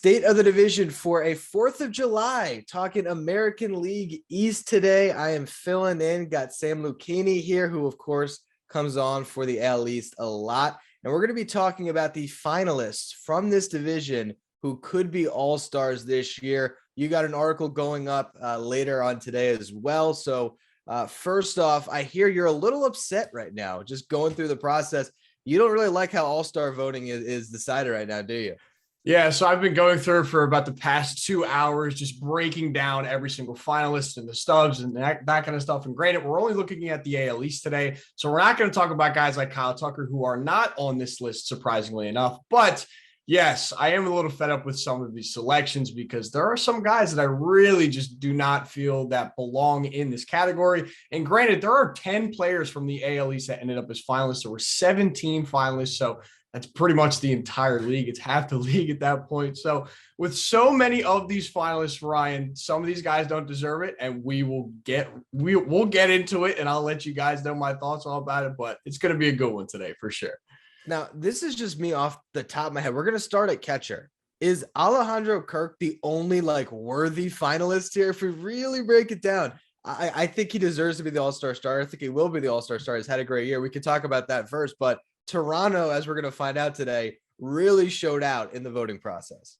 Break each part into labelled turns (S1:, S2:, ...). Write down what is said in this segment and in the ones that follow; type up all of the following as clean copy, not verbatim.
S1: State of the division for a 4th of July, talking American League East today. I am filling in, got Sam Luckini here, who of course comes on for the AL East a lot. And we're going to be talking about the finalists from this division who could be all-stars this year. You got an article going up later on today as well. So first off, I hear you're a little upset right now, just going through the process. You don't really like how all-star voting is decided right now, do you?
S2: Yeah, so I've been going through for about the past 2 hours, just breaking down every single finalist and the stubs and that kind of stuff. And granted, we're only looking at the AL East today, so we're not going to talk about guys like Kyle Tucker who are not on this list, surprisingly enough. But yes, I am a little fed up with some of these selections because there are some guys that I really just do not feel that belong in this category. And granted, there are 10 players from the AL East that ended up as finalists. There were 17 finalists, so that's pretty much the entire league. It's half the league at that point. So with so many of these finalists, Ryan, some of these guys don't deserve it, and we'll get into it, and I'll let you guys know my thoughts all about it. But it's going to be a good one today for sure.
S1: Now, this is just me off the top of my head. We're going to start at catcher. Is Alejandro Kirk the only worthy finalist here? If we really break it down, I think he deserves to be the all-star starter. I think he will be the all-star starter. He's had a great year. We could talk about that first, but Toronto, as we're going to find out today, really showed out in the voting process.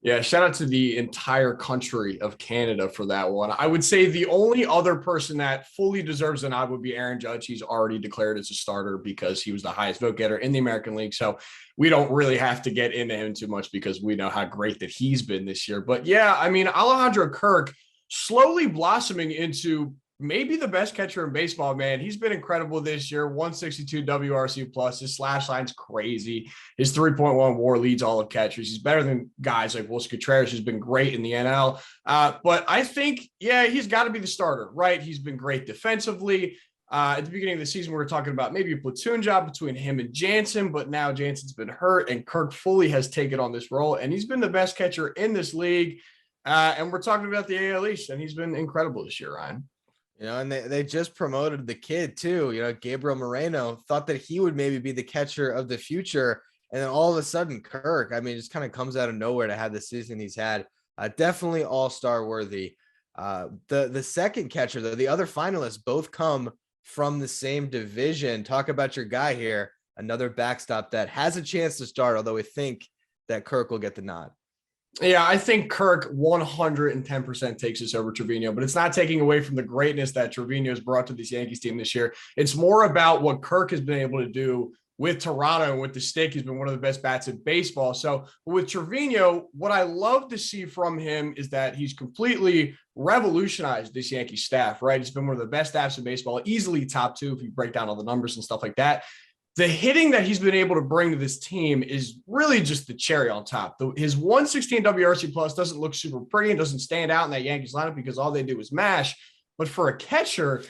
S2: Yeah, shout out to the entire country of Canada for that one. I would say the only other person that fully deserves a nod would be Aaron Judge. He's already declared as a starter because he was the highest vote getter in the American League. So we don't really have to get into him too much because we know how great that he's been this year. But yeah, I mean, Alejandro Kirk slowly blossoming into maybe the best catcher in baseball, man. He's been incredible this year. 162 WRC plus. His slash line's crazy. His 3.1 WAR leads all of catchers. He's better than guys like Wilson Contreras, who's been great in the NL. But I think, yeah, he's got to be the starter, right? He's been great defensively. At the beginning of the season, we were talking about maybe a platoon job between him and Jansen, but now Jansen's been hurt, and Kirk fully has taken on this role, and he's been the best catcher in this league. And we're talking about the AL East, and he's been incredible this year, Ryan.
S1: And they just promoted the kid too. Gabriel Moreno, thought that he would maybe be the catcher of the future. And then all of a sudden, Kirk, I mean, just kind of comes out of nowhere to have the season he's had. Definitely all-star worthy. The second catcher, though, the other finalists both come from the same division. Talk about your guy here, another backstop that has a chance to start, although we think that Kirk will get the nod.
S2: Yeah, I think Kirk 110% takes this over Trevino, but it's not taking away from the greatness that Trevino has brought to this Yankees team this year. It's more about what Kirk has been able to do with Toronto and with the stick. He's been one of the best bats in baseball. So with Trevino, what I love to see from him is that he's completely revolutionized this Yankee staff, right? He's been one of the best staffs in baseball, easily top 2 if you break down all the numbers and stuff like that. The hitting that he's been able to bring to this team is really just the cherry on top. His 116 WRC plus doesn't look super pretty and doesn't stand out in that Yankees lineup because all they do is mash. But for a catcher,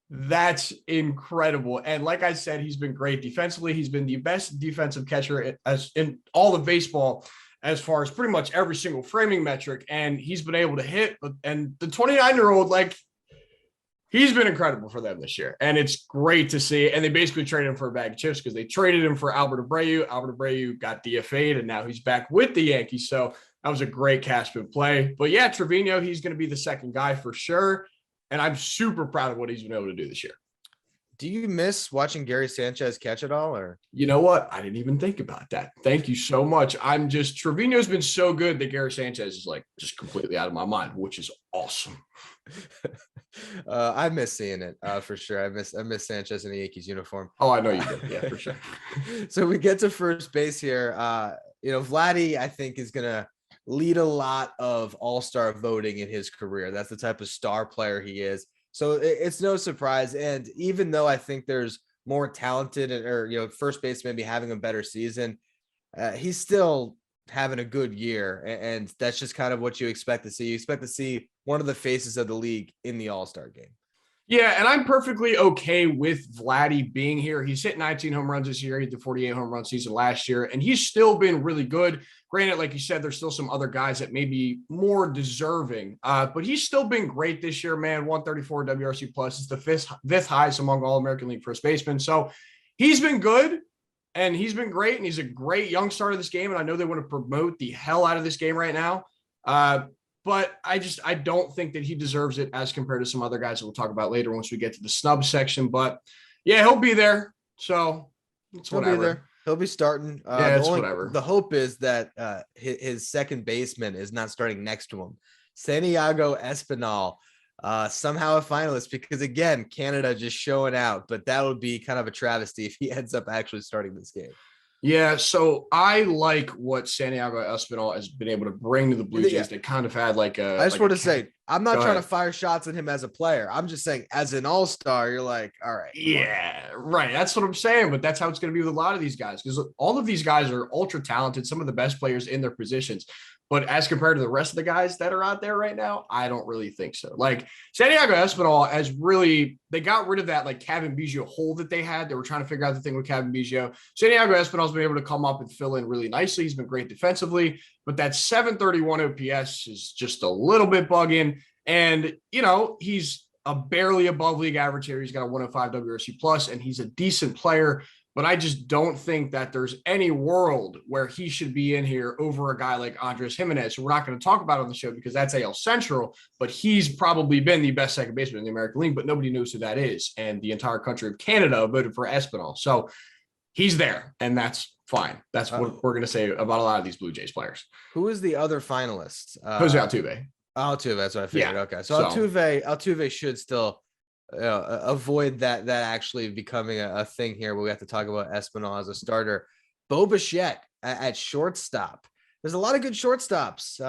S2: that's incredible. And like I said, he's been great defensively. He's been the best defensive catcher as in all of baseball as far as pretty much every single framing metric. And he's been able to hit. And the 29-year-old, he's been incredible for them this year, and it's great to see. And they basically traded him for a bag of chips because they traded him for Albert Abreu. Albert Abreu got DFA'd, and now he's back with the Yankees. So that was a great cash spin play. But yeah, Trevino, he's going to be the second guy for sure. And I'm super proud of what he's been able to do this year.
S1: Do you miss watching Gary Sanchez catch it all? Or
S2: you know what? I didn't even think about that. Thank you so much. Trevino's been so good that Gary Sanchez is just completely out of my mind, which is awesome.
S1: I miss seeing it for sure. I miss Sanchez in the Yankees uniform.
S2: Oh, I know you did. Yeah, for sure.
S1: So we get to first base here. Vladdy, I think, is gonna lead a lot of all-star voting in his career. That's the type of star player he is. So it's no surprise. And even though I think there's more talented first base maybe having a better season, he's still having a good year. And that's just kind of what you expect to see. You expect to see one of the faces of the league in the all-star game.
S2: Yeah, and I'm perfectly okay with Vladdy being here. He's hit 19 home runs this year. He did 48 home run season last year, and he's still been really good. Granted, like you said, there's still some other guys that may be more deserving, but he's still been great this year, man. 134 WRC plus is the fifth highest among all American League first basemen. So he's been good. And he's been great, and he's a great young star of this game. And I know they want to promote the hell out of this game right now. But I don't think that he deserves it as compared to some other guys that we'll talk about later once we get to the snub section. But yeah, he'll be there. So it's whatever.
S1: He'll be there. He'll be starting.
S2: Yeah, it's whatever.
S1: The hope is that his second baseman is not starting next to him. Santiago Espinal, somehow a finalist, because again, Canada just showing out, but that would be kind of a travesty if he ends up actually starting this game.
S2: Yeah, so I like what Santiago Espinal has been able to bring to the Blue Jays. They kind of had like a.
S1: I just want to say, I'm not trying
S2: to
S1: fire shots at him as a player. I'm just saying, as an all-star, you're like, all right.
S2: Yeah, right. That's what I'm saying. But that's how it's going to be with a lot of these guys, because all of these guys are ultra talented, some of the best players in their positions. But as compared to the rest of the guys that are out there right now, I don't really think so. Like Santiago Espinal has really, they got rid of that like Kevin Biggio hole that they had. They were trying to figure out the thing with Kevin Biggio. Santiago Espinal has been able to come up and fill in really nicely. He's been great defensively, but that 731 OPS is just a little bit bugging. And, you know, he's a barely above league average here. He's got a 105 WRC plus, and he's a decent player. But I just don't think that there's any world where he should be in here over a guy like Andres Jimenez, who we're not going to talk about on the show because that's AL Central, but he's probably been the best second baseman in the American League, but nobody knows who that is. And the entire country of Canada voted for Espinal. So he's there, and that's fine. That's what we're going to say about a lot of these Blue Jays players.
S1: Who is the other finalist?
S2: Jose Altuve.
S1: Altuve, that's what I figured.
S2: Yeah.
S1: Okay. So Altuve should still avoid that actually becoming a thing here. We have to talk about Espinal as a starter. Bo Bichette at shortstop. There's a lot of good shortstops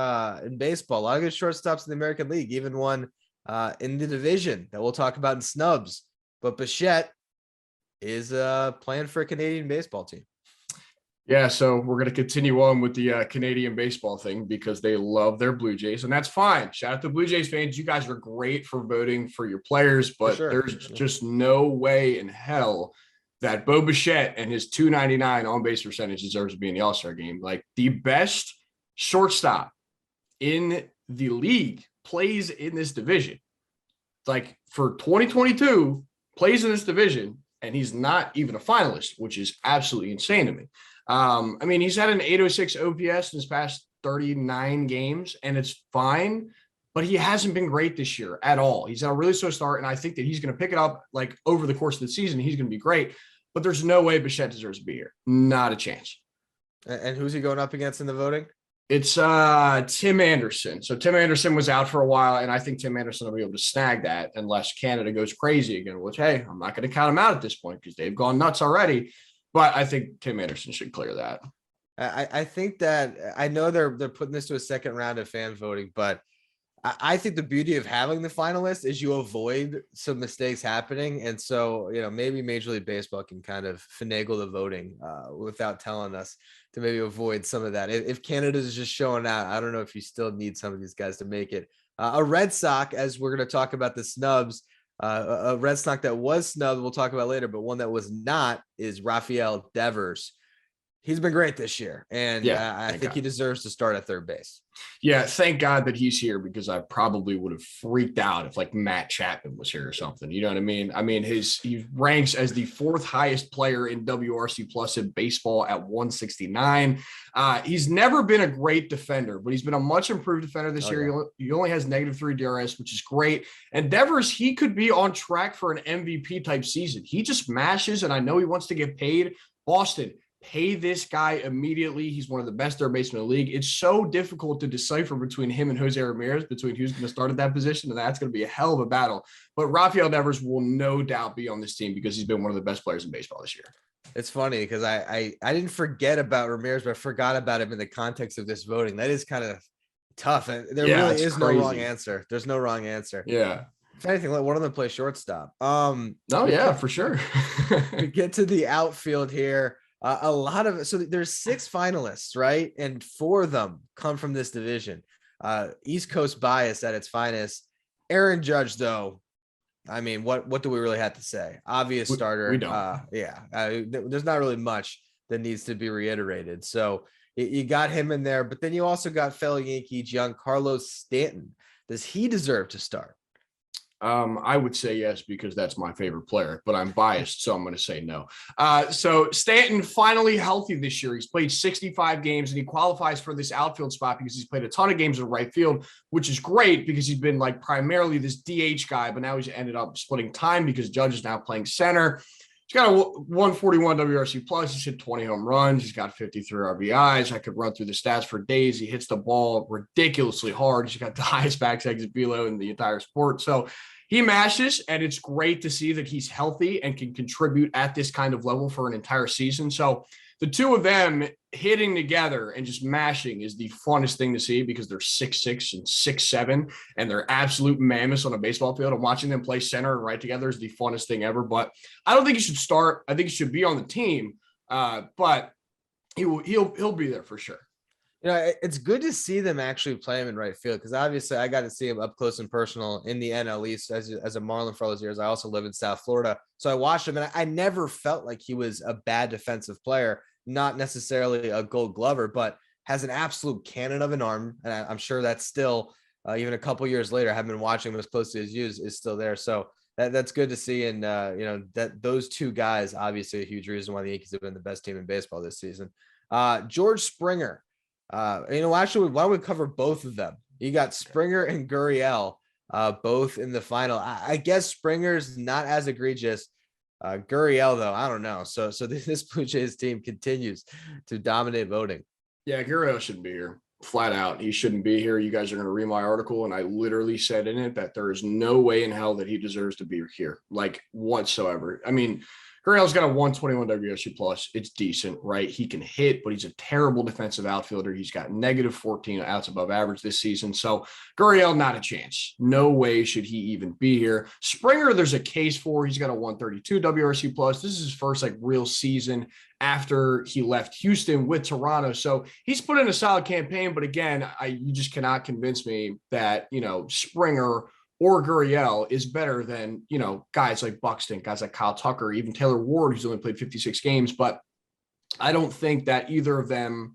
S1: in baseball, a lot of good shortstops in the American League, even one in the division that we'll talk about in snubs. But Bichette is playing for a Canadian baseball team.
S2: Yeah, so we're going to continue on with the Canadian baseball thing because they love their Blue Jays, and that's fine. Shout out to Blue Jays fans. You guys are great for voting for your players, but there's just no way in hell that Bo Bichette and his 299 on-base percentage deserves to be in the All-Star game. Like, the best shortstop in the league plays in this division. Like, for 2022, plays in this division, and he's not even a finalist, which is absolutely insane to me. I mean, he's had an 806 OPS in his past 39 games, and it's fine, but he hasn't been great this year at all. He's had a really slow start, and I think that he's going to pick it up like over the course of the season. He's going to be great, but there's no way Bichette deserves to be here. Not a chance.
S1: And who's he going up against in the voting?
S2: It's Tim Anderson. So Tim Anderson was out for a while, and I think Tim Anderson will be able to snag that unless Canada goes crazy again, which, hey, I'm not going to count him out at this point because they've gone nuts already. But I think Tim Anderson should clear that.
S1: I think that I know they're putting this to a second round of fan voting, but I think the beauty of having the finalists is you avoid some mistakes happening. And so, you know, maybe Major League Baseball can kind of finagle the voting without telling us to maybe avoid some of that. If Canada is just showing out, I don't know if you still need some of these guys to make it. A Red Sox, as we're going to talk about the snubs, a Red Sox that was snubbed, we'll talk about later, but one that was not is Rafael Devers. He's been great this year, and I think he deserves to start at third base.
S2: Yeah, thank God that he's here because I probably would have freaked out if like Matt Chapman was here or something. You know what I mean? I mean, he ranks as the fourth highest player in WRC plus in baseball at 169. He's never been a great defender, but he's been a much improved defender this year. Yeah. He only has -3 DRS, which is great. And Devers, he could be on track for an MVP type season. He just mashes, and I know he wants to get paid. Boston, pay this guy immediately. He's one of the best third basemen in the league. It's so difficult to decipher between him and Jose Ramirez, between who's going to start at that position, and that's going to be a hell of a battle. But Rafael Devers will no doubt be on this team because he's been one of the best players in baseball this year.
S1: It's funny because I didn't forget about Ramirez, but I forgot about him in the context of this voting. That is kind of tough. There really is no wrong answer. There's no wrong answer.
S2: Yeah.
S1: If anything, let one of them play shortstop.
S2: For sure.
S1: We get to the outfield here. A lot of so there's 6 finalists, right? And 4 of them come from this division. East Coast bias at its finest. Aaron Judge, though, I mean, what do we really have to say? Obvious starter.
S2: We don't.
S1: There's not really much that needs to be reiterated. So you got him in there, but then you also got fellow Yankee Giancarlo Stanton. Does he deserve to start?
S2: I would say yes because that's my favorite player, but I'm biased, so I'm going to say no. So Stanton finally healthy this year. He's played 65 games and he qualifies for this outfield spot because he's played a ton of games in right field, which is great because he's been like primarily this DH guy, but now he's ended up splitting time because Judge is now playing center. He's got a 141 WRC plus. He's hit 20 home runs. He's got 53 RBIs. I could run through the stats for days. He hits the ball ridiculously hard. He's got the highest back exit velo in the entire sport. So he mashes, and it's great to see that he's healthy and can contribute at this kind of level for an entire season. So the two of them hitting together and just mashing is the funnest thing to see because they're 6'6" and 6'7", and they're absolute mammoths on a baseball field. And watching them play center and right together is the funnest thing ever. But I don't think he should start. I think he should be on the team, but he'll be there for sure.
S1: You know, it's good to see them actually play him in right field because obviously I got to see him up close and personal in the NL East as a Marlin for all those years. I also live in South Florida, so I watched him and I never felt like he was a bad defensive player, not necessarily a Gold Glover, but has an absolute cannon of an arm, and I'm sure that's still even a couple years later. I haven't been watching him as close to his use is still there, so that's good to see. And you know that those two guys obviously a huge reason why the Yankees have been the best team in baseball this season. George Springer. You know, actually, why don't we cover both of them? You got Springer and Gurriel, both in the final. I guess Springer's not as egregious. Gurriel, though, I don't know. So this Blue Jays team continues to dominate voting.
S2: Yeah, Gurriel shouldn't be here. Flat out, he shouldn't be here. You guys are going to read my article, and I literally said in it that there is no way in hell that he deserves to be here, like whatsoever. I mean, Gurriel's got a 121 WRC plus. It's decent, right? He can hit, but he's a terrible defensive outfielder. He's got negative 14 outs above average this season. So Gurriel, not a chance. No way should he even be here. Springer, there's a case for. He's got a 132 WRC plus. This is his first like real season after he left Houston with Toronto. So he's put in a solid campaign. But again, you just cannot convince me that, you know, Springer or Gurriel is better than, you know, guys like Buxton, guys like Kyle Tucker, even Taylor Ward, who's only played 56 games. But I don't think that either of them,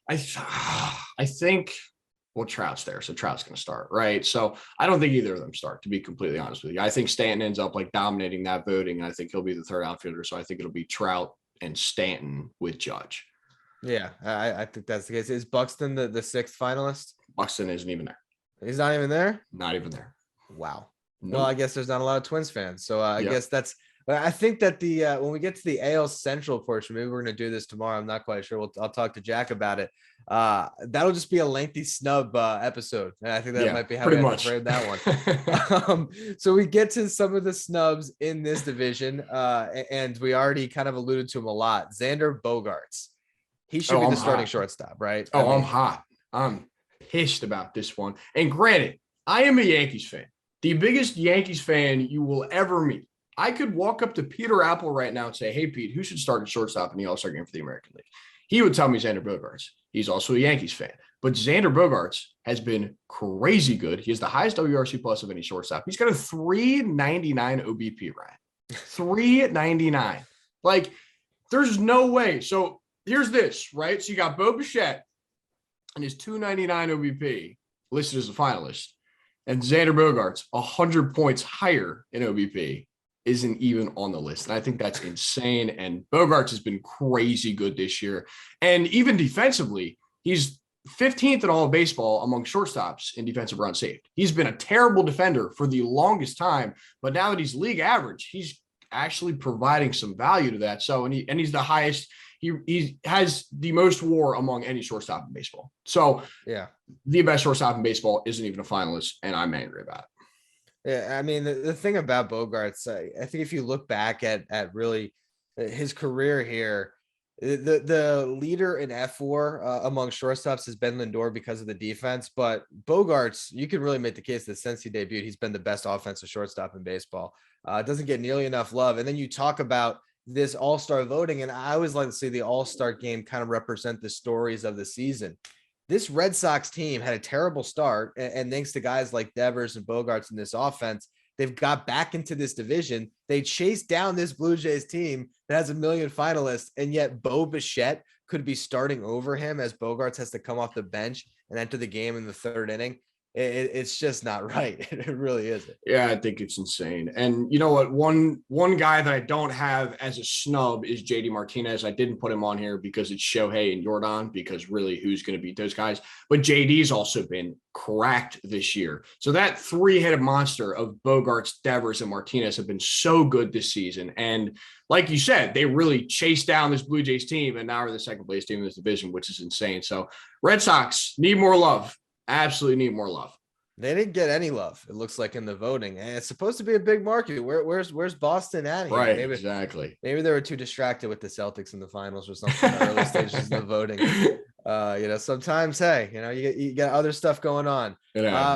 S2: I think, well, Trout's there, so Trout's going to start, right? So I don't think either of them start, to be completely honest with you. I think Stanton ends up like dominating that voting, and I think he'll be the third outfielder. So I think it'll be Trout and Stanton with Judge.
S1: Yeah, I think that's the case. Is Buxton the sixth finalist?
S2: Buxton isn't even there.
S1: He's not even there?
S2: Not even there.
S1: Wow.
S2: Nope.
S1: Well, I guess there's not a lot of Twins fans. So I guess that's, I think that the, when we get to the AL Central portion, maybe we're going to do this tomorrow. I'm not quite sure. I'll talk to Jack about it. That'll just be a lengthy snub episode. And I think that might be how we have to frame that one. So we get to some of the snubs in this division. And we already kind of alluded to him a lot. Xander Bogaerts. He should be the starting shortstop, right?
S2: Oh, I'm hot. I'm pissed about this one. And granted, I am a Yankees fan, the biggest Yankees fan you will ever meet. I could walk up to Peter Apple right now and say, hey, Pete, who should start at shortstop in the All-Star game for the American League? He would tell me Xander Bogaerts. He's also a Yankees fan. But Xander Bogaerts has been crazy good. He has the highest WRC plus of any shortstop. He's got a 399 OBP, Ryan. 399. Like, there's no way. So here's this, right? So you got Bo Bichette and his 299 OBP listed as a finalist. And Xander Bogaerts, 100 points higher in OBP, isn't even on the list. And I think that's insane. And Bogaerts has been crazy good this year. And even defensively, he's 15th in all of baseball among shortstops in defensive runs saved. He's been a terrible defender for the longest time, but now that he's league average, he's actually providing some value to that. So, and he's the highest. He has the most WAR among any shortstop in baseball. So
S1: yeah,
S2: the best shortstop in baseball isn't even a finalist, and I'm angry about it.
S1: Yeah, I mean, the thing about Bogaerts, I think if you look back at really his career here, the leader in F4 among shortstops has been Lindor because of the defense. But Bogaerts, you can really make the case that since he debuted, he's been the best offensive shortstop in baseball. Doesn't get nearly enough love. And then you talk about this all-star voting, and I always like to see the all-star game kind of represent the stories of the season. This Red Sox team had a terrible start, and thanks to guys like Devers and Bogaerts in this offense, they've got back into this division. They chased down this Blue Jays team that has a million finalists, and yet Bo Bichette could be starting over him as Bogaerts has to come off the bench and enter the game in the third inning. It's just not right. It really isn't.
S2: Yeah, I think it's insane. And you know what? One guy that I don't have as a snub is JD Martinez. I didn't put him on here because it's Shohei and Jordan, because really who's going to beat those guys? But JD's also been cracked this year. So that three-headed monster of Bogarts, Devers, and Martinez have been so good this season. And like you said, they really chased down this Blue Jays team and now are the second place team in this division, which is insane. So Red Sox need more love. Absolutely need more love.
S1: They didn't get any love, it looks like, in the voting. And it's supposed to be a big market. Where's Boston at here?
S2: Right, exactly.
S1: Maybe they were too distracted with the Celtics in the finals or something in the early stages of the voting. Sometimes, hey, you got other stuff going on.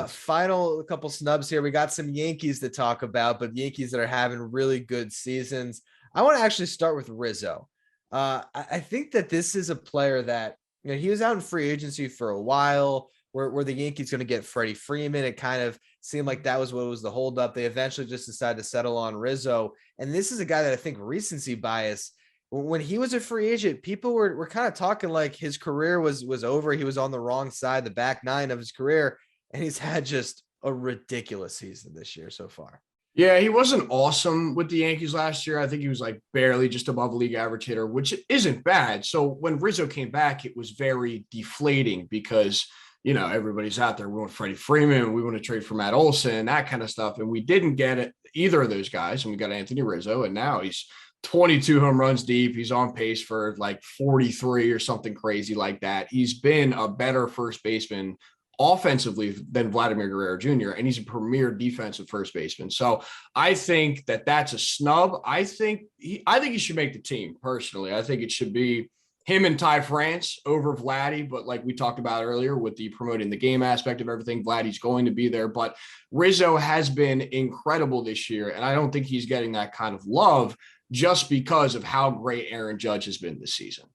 S1: Final couple snubs here. We got some Yankees to talk about, but Yankees that are having really good seasons. I want to actually start with Rizzo. I think that this is a player that, he was out in free agency for a while. Were the Yankees going to get Freddie Freeman? It kind of seemed like that was what was the holdup. They eventually just decided to settle on Rizzo. And this is a guy that I think recency bias, when he was a free agent, people were kind of talking like his career was over. He was on the wrong side, the back nine of his career. And he's had just a ridiculous season this year so far.
S2: Yeah, he wasn't awesome with the Yankees last year. I think he was like barely just above league average hitter, which isn't bad. So when Rizzo came back, it was very deflating because everybody's out there. We want Freddie Freeman. We want to trade for Matt Olson, that kind of stuff. And we didn't get it, either of those guys. And we got Anthony Rizzo. And now he's 22 home runs deep. He's on pace for like 43 or something crazy like that. He's been a better first baseman offensively than Vladimir Guerrero Jr. And he's a premier defensive first baseman. So I think that that's a snub. I think he should make the team personally. I think it should be him and Ty France over Vladdy, but like we talked about earlier with the promoting the game aspect of everything, Vladdy's going to be there. But Rizzo has been incredible this year, and I don't think he's getting that kind of love just because of how great Aaron Judge has been this season.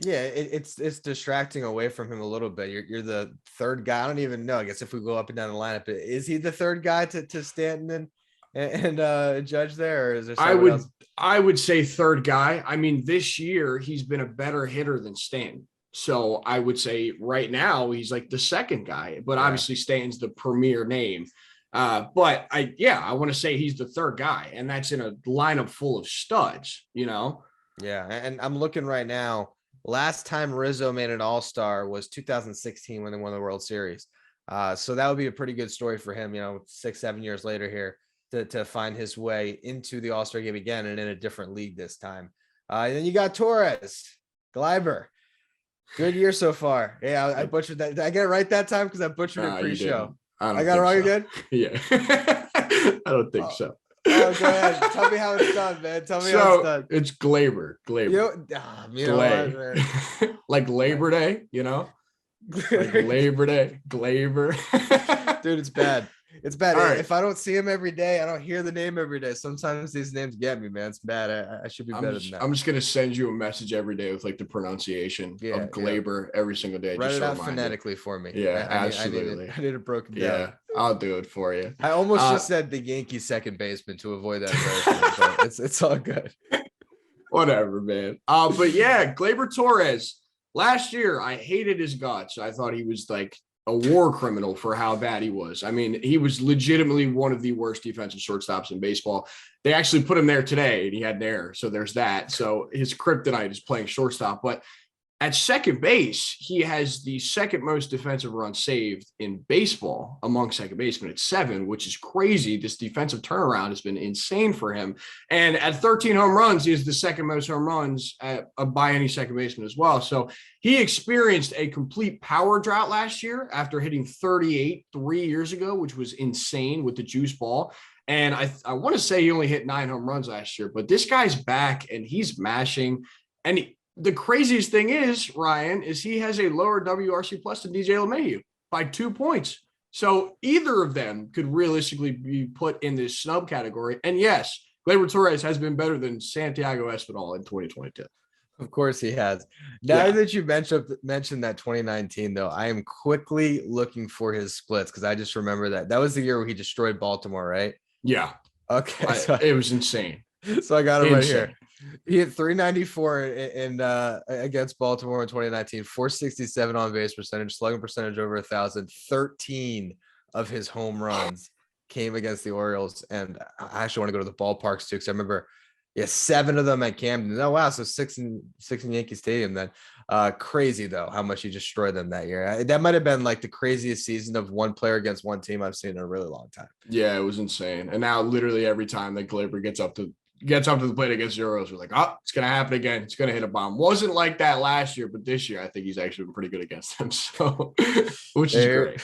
S1: Yeah, it's distracting away from him a little bit. You're the third guy. I don't even know. I guess if we go up and down the lineup, is he the third guy to Stanton and Judge there, or is there someone else?
S2: I would say third guy. I mean, this year he's been a better hitter than Stanton. So I would say right now he's like the second guy, but obviously Stanton's the premier name. But I want to say he's the third guy, and that's in a lineup full of studs, Yeah.
S1: And I'm looking right now. Last time Rizzo made an all-star was 2016 when they won the World Series. So that would be a pretty good story for him, 6-7 years later here to find his way into the all-star game again and in a different league this time. And then you got Torres, Gleiber. Good year so far. Yeah, I butchered that. Did I get it right that time? Because I butchered it pre-show. I got it wrong again?
S2: Yeah. I don't think so.
S1: Oh, go ahead. Tell me how it's done, man. Tell me how it's done.
S2: It's Glaber. Like Labor Day, Like Labor Day. Glaber.
S1: Dude, it's bad. It's bad.
S2: Right.
S1: If I don't see him every day, I don't hear the name every day. Sometimes these names get me, man. It's bad. I should be better than that.
S2: I'm just gonna send you a message every day with like the pronunciation of Glaber every single day.
S1: Write it out phonetically for me.
S2: Yeah, absolutely.
S1: I need it broken down.
S2: Yeah, I'll do it for you.
S1: I almost just said the Yankees second baseman to avoid that embarrassment, but it's all good.
S2: Whatever, man. But yeah, Gleyber Torres. Last year, I hated his guts. I thought he was like a war criminal for how bad he was. I mean, he was legitimately one of the worst defensive shortstops in baseball. They actually put him there today and he had an error. So there's that. So his kryptonite is playing shortstop. But at second base, he has the second most defensive runs saved in baseball among second basemen at 7, which is crazy. This defensive turnaround has been insane for him. And at 13 home runs, he is the second most home runs by any second baseman as well. So he experienced a complete power drought last year after hitting 38 3 years ago, which was insane with the juice ball. And I want to say he only hit 9 home runs last year, but this guy's back and he's mashing. And the craziest thing is, Ryan, is he has a lower WRC plus than DJ LeMahieu by 2 points. So either of them could realistically be put in this snub category. And yes, Gleyber Torres has been better than Santiago Espinal in 2022.
S1: Of course he has. Now that you mentioned that 2019, though, I am quickly looking for his splits because I just remember that was the year where he destroyed Baltimore, right?
S2: Yeah.
S1: Okay.
S2: It was insane.
S1: So I got it right here. He hit 394 in against Baltimore in 2019, 467 on base percentage, slugging percentage over 1,000, 13 of his home runs came against the Orioles. And I actually want to go to the ballparks too, because I remember, yeah, 7 of them at Camden. Oh wow, so six in Yankee Stadium then. Crazy though how much he destroyed them that year. That might have been like the craziest season of one player against one team I've seen in a really long time.
S2: Yeah, it was insane. And now literally every time that Glaber gets up to the plate against the Orioles, we're like, oh, it's gonna happen again. It's gonna hit a bomb. Wasn't like that last year, but this year I think he's actually been pretty good against them. So which is great.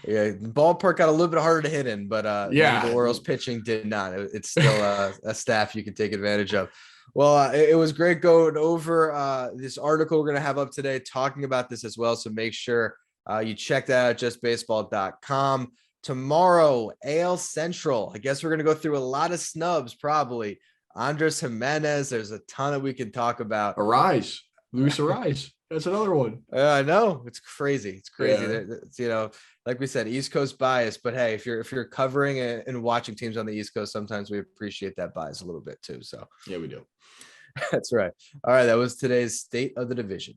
S1: Yeah, ballpark got a little bit harder to hit in, but
S2: Yeah,
S1: the Orioles pitching did not. It's still a staff you can take advantage of. Well, it was great going over this article we're going to have up today talking about this as well. So make sure you check that out, justbaseball.com. Tomorrow, AL Central. I guess we're going to go through a lot of snubs, probably. Andres Jimenez, there's a ton that we can talk about.
S2: Arise. Luis Arise. That's another one.
S1: I know, it's crazy. It's crazy.
S2: Yeah.
S1: It's, like we said, East Coast bias. But hey, if you're covering and watching teams on the East Coast, sometimes we appreciate that bias a little bit too. So
S2: yeah, we do.
S1: that's right. All right, that was today's State of the Division.